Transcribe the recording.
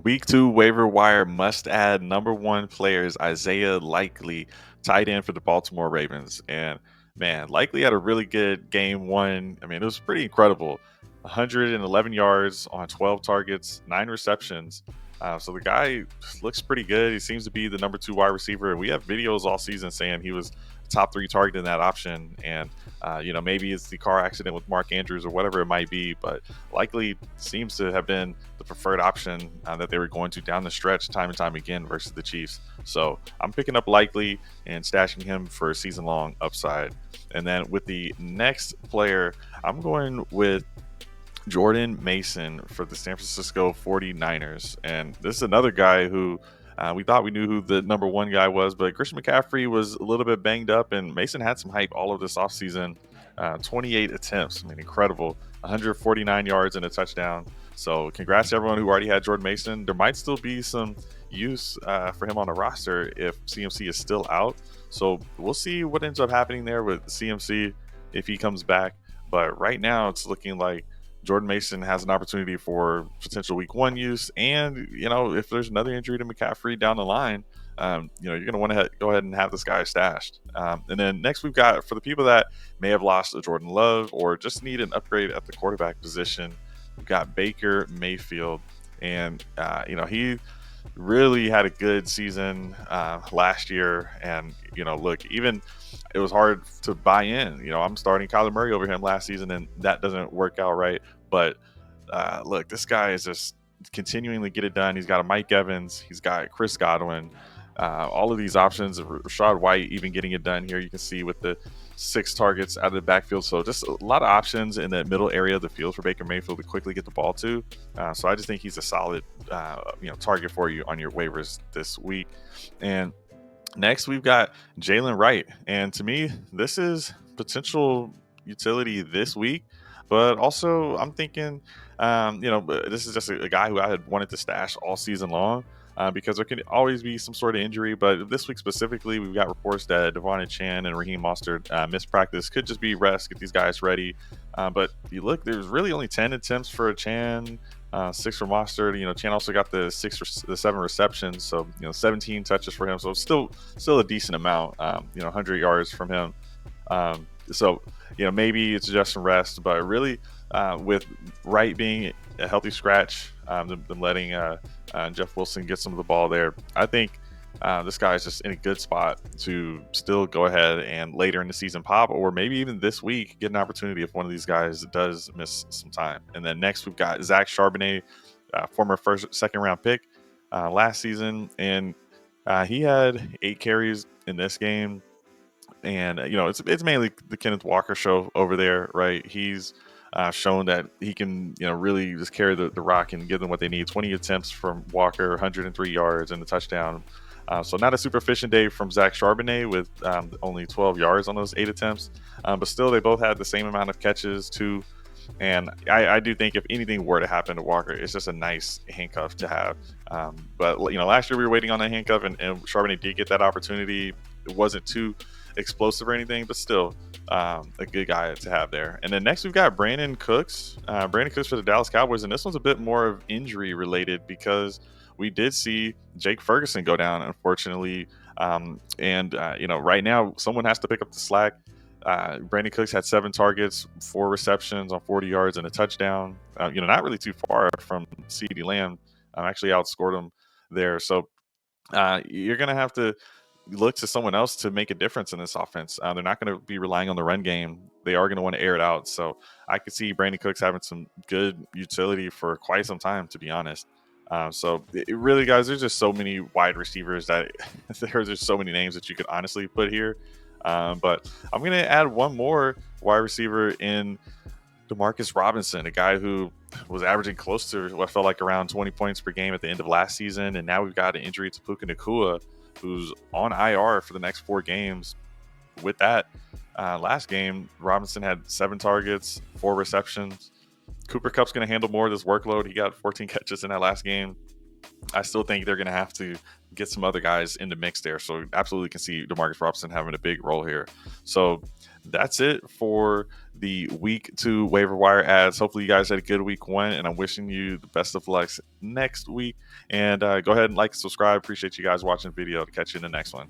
Week 2 waiver wire must add number one players Isaiah Likely, tight end for the Baltimore Ravens. And man, Likely had a really good game one. I mean, it was pretty incredible. 111 yards on 12 targets, 9 receptions. So the guy looks pretty good. He seems to be the number two wide receiver. We have videos all season saying he was top three target in that option. And, maybe it's the car accident with Mark Andrews or whatever it might be, but Likely seems to have been the preferred option that they were going to down the stretch time and time again versus the Chiefs. So I'm picking up Likely and stashing him for a season long upside. And then with the next player, I'm going with Jordan Mason for the San Francisco 49ers. And this is another guy who we thought we knew who the number one guy was, but Christian McCaffrey was a little bit banged up, and Mason had some hype all of this offseason. 28 attempts. I mean, incredible. 149 yards and a touchdown. So congrats to everyone who already had Jordan Mason. There might still be some use for him on the roster if CMC is still out. So we'll see what ends up happening there with CMC if he comes back. But right now it's looking like Jordan Mason has an opportunity for potential week one use. And, if there's another injury to McCaffrey down the line, you're going to want to go ahead and have this guy stashed. And then next we've got, for the people that may have lost a Jordan Love or just need an upgrade at the quarterback position, we've got Baker Mayfield. And, he really had a good season last year. And, look, even it was hard to buy in. I'm starting Kyler Murray over him last season, and that doesn't work out right. But look, this guy is just continuing to get it done. He's got a Mike Evans. He's got Chris Godwin. All of these options, Rashad White even getting it done here. You can see with the 6 targets out of the backfield. So just a lot of options in that middle area of the field for Baker Mayfield to quickly get the ball to. So I just think he's a solid, target for you on your waivers this week. And next we've got Jalen Wright. And to me, this is potential utility this week. But also I'm thinking, this is just a guy who I had wanted to stash all season long. Because there can always be some sort of injury. But this week specifically, we've got reports that Devon Chan and Raheem Mostert missed practice. Could just be rest, get these guys ready. But you look, there's really only 10 attempts for Chan, 6 for Mostert. Chan also got the 7 receptions, so 17 touches for him. So still a decent amount. 100 yards from him. So maybe it's just some rest, but really with Wright being a healthy scratch, them letting Jeff Wilson get some of the ball there, I think this guy is just in a good spot to still go ahead and later in the season pop, or maybe even this week get an opportunity if one of these guys does miss some time. And then next we've got Zach Charbonnet, former second round pick last season, and he had 8 carries in this game. And it's mainly the Kenneth Walker show over there, right? He's shown that he can, really just carry the rock and give them what they need. 20 attempts from Walker, 103 yards and a touchdown. So not a super efficient day from Zach Charbonnet with only 12 yards on those 8 attempts. But still, they both had the same amount of catches too. And I do think if anything were to happen to Walker, it's just a nice handcuff to have. But last year we were waiting on that handcuff, and Charbonnet did get that opportunity. It wasn't too explosive or anything, but still a good guy to have there. And then next we've got Brandon Cooks. Brandon Cooks for the Dallas Cowboys, and this one's a bit more of injury related because we did see Jake Ferguson go down, unfortunately. Right now someone has to pick up the slack. Brandon Cooks had 7 targets, 4 receptions on 40 yards and a touchdown. Not really too far from CeeDee Lamb. Actually outscored him there. So you're going to have to look to someone else to make a difference in this offense. They're not going to be relying on the run game. They are going to want to air it out. So I could see Brandon Cooks having some good utility for quite some time, to be honest. So it really, guys, there's just so many wide receivers that there's just so many names that you could honestly put here. But I'm going to add one more wide receiver in Demarcus Robinson, a guy who was averaging close to what felt like around 20 points per game at the end of last season. And now we've got an injury to Puka Nacua, who's on IR for the next 4 games. With that, last game, Robinson had 7 targets, 4 receptions. Cooper Kupp's going to handle more of this workload. He got 14 catches in that last game. I still think they're going to have to get some other guys in the mix there. So absolutely can see Demarcus Robinson having a big role here. So that's it for the week 2 waiver wire ads. Hopefully you guys had a good week 1, and I'm wishing you the best of luck next week. And go ahead and like, subscribe. Appreciate you guys watching the video. To catch you in the next one.